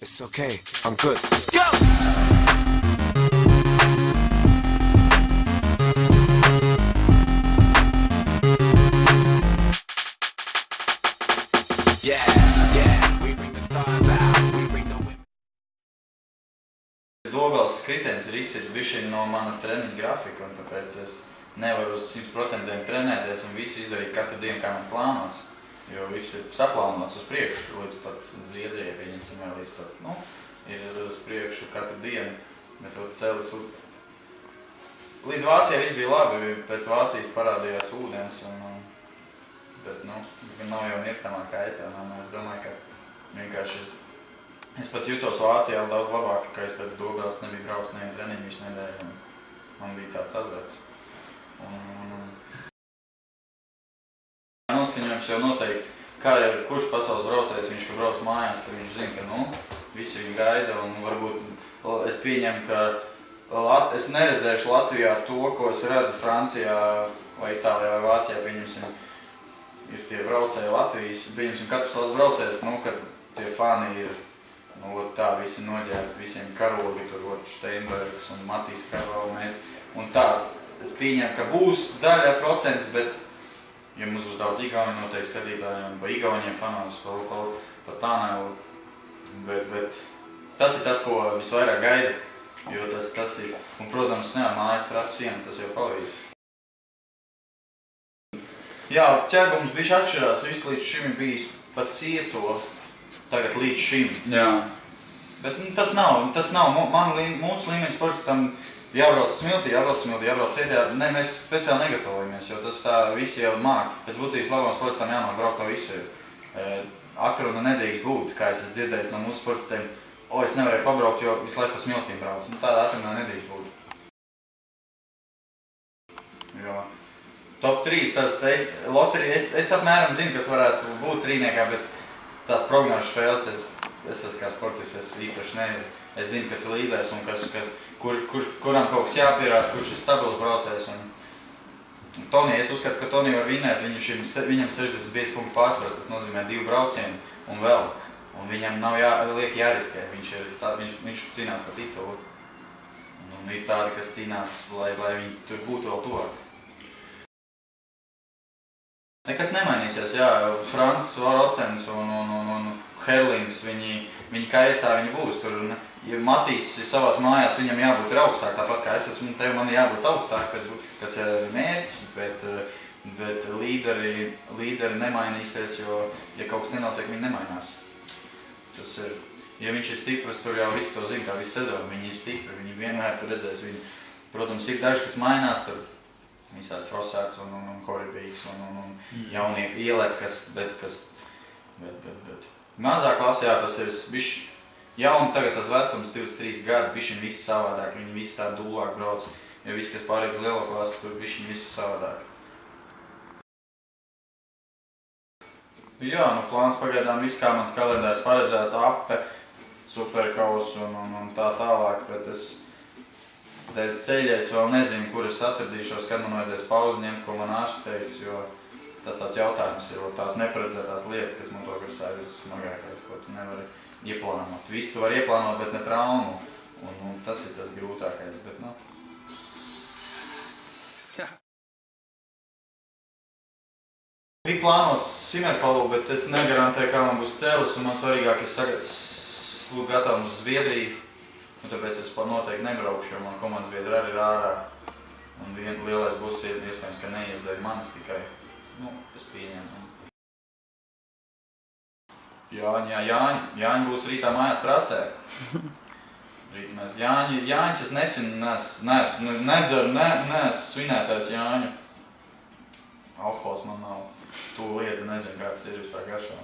It's okay, I'm good. Let's go! Yeah, yeah, we bring the stars out, we bring the women. Dobels kritenis ir izsits bišķiņ no mana treniņa grafika, un tāpēc es nevaru uz 100% trenēties un visu izdarīt katru dienu, kā man plānots. Jo viss ir saplānots uz priekšu, līdz pat Zviedrijai, pieņemsim, vai līdz pat, nu, ir uz priekšu katru dienu, bet to celis līdz Vācijai viss bija labi, pēc Vācijas parādījās ūdens, bet, nu, nav jau niestamā kaita, un es domāju, ka vienkārši es pat jutos Vācijā daudz labāk, ka es pēc Dobels nebiju braucis nevienu treniņu visu nedēļu, un man bija tāds azarts. Noskaņojums jau noteikti, kā jau kurš pasaules braucējs, viņš, ka brauc mājās, tad viņš zina, ka, nu, visi viņu gaida, un varbūt es pieņemu, ka es neredzēšu Latvijā to, ko es redzu Francijā vai Itālijā vai Vācijā, pieņemsim, ir tie braucēji Latvijas, pieņemsim, katrs valsts braucējs, nu, kad tie fani ir, nu, tā visi noģērti, visiem karogi, tur, Steinbergs un Matīs Karvalmēs, un tāds, es pieņemu, ka būs daļa procents, bet ja mums būs daudz Igauni noteikti skatītājiem, pa Igauniem fanās, pa Tānēlu, bet tas ir tas, ko visvairāk gaida, jo tas ir, un, protams, mājas trases sienas, tas jau palīdz. Jā, ķēgums bišķi atšķirās, viss līdz šim ir bijis pat cieto, tagad līdz šim. Jā. Bet tas nav, mūsu līmeņa sportistam jābrauc smiltī, jābrauc vietā. Ne, mēs speciāli negatavojamies, jo tas tā visi jau māk. Pēc būtības labam sportistam jāmāk braukt no visu. Atruna nedrīkst būt, kā es esmu dzirdējis no mūsu sportistiem. Es nevarēju pabraukt, jo visu laiku pa smiltīm brauc. Tāda atruna nedrīkst būt. Jo. Top 3, es apmēram zinu, kas varētu būt trīniekā, bet tās prognožu spēles es esmu kā sportists, es īpaši nezinu. Es zinu, kas ir līders un kuram kaut kas jāpierāda, kurš ir stabils braucējs. Tonija, es uzskatu, ka Tonija var vinēt, viņam 65 punktu pārsvars, tas nozīmē 2 braucienu un vēl. Un viņam nav liek jāriskē, viņš cīnās par titulu. Un ir tādi, kas cīnās, lai viņi tur būtu vēl tuvāk. Nekas nemainīsies, jā, Francis Varocens un Herlings, viņi kaitā, viņi būs tur. Ja Matīs ir savās mājās, viņam jābūt ir augstāk, tāpat kā es esmu, tev man jābūt augstāk, kas ir mērķis, bet līderi nemainīsies, jo, ja kaut kas nenotiek, viņi nemainās. Tas ir, ja viņš ir stiprs, tur jau visi to zina, kā visu sezonu, viņi ir stipri, viņi vienmēr tur redzēs viņu. Protams, ir daži, kas mainās, tur visādi Frosēts un Koribīgs un jaunieki ielēts, bet mazā klasē, jā, tas ir bišķi. Jauni tagad tas vecums, 23 gadi, bišķiņ visi savādāk, viņi visi tā dūlāk brauc, jo visi, kas pārējot uz lielo klasi, tur bišķiņ visi savādāk. Jā, nu plāns pagaidām viss, kā mans kalendārs paredzēts, ape, superkaus un tā tālāk, bet es dēļ ceļies vēl nezinu, kur es atradīšos, kad man vajadzēs pauzi ņemt, ko man ārsts teiks, jo tas tāds jautājums ir, tās neparedzētās lietas, kas motokrossā ir smagākais, ko tu nevari ieplānot. Visu tu var ieplānot, bet ne traumu. Un tas ir tas grūtākais, bet, nu. Bija plānots Simerpalu, bet es negarantēju, kā man būs celis, un man svarīgāk būtu gatavam uz Zviedriju. Tāpēc es noteikti nebraukšu, jo man komandas biedri arī ir ārā. Un lielais būs iespējams, ka neiesdēļ manis tikai. Nu, es pieņemu. Jāņi būs rītā mājās trasē. Jāņis es neesmu svinētājs Jāņu. Alkohols man nav tū lieta, nezinu, kāds ir vispār garšā.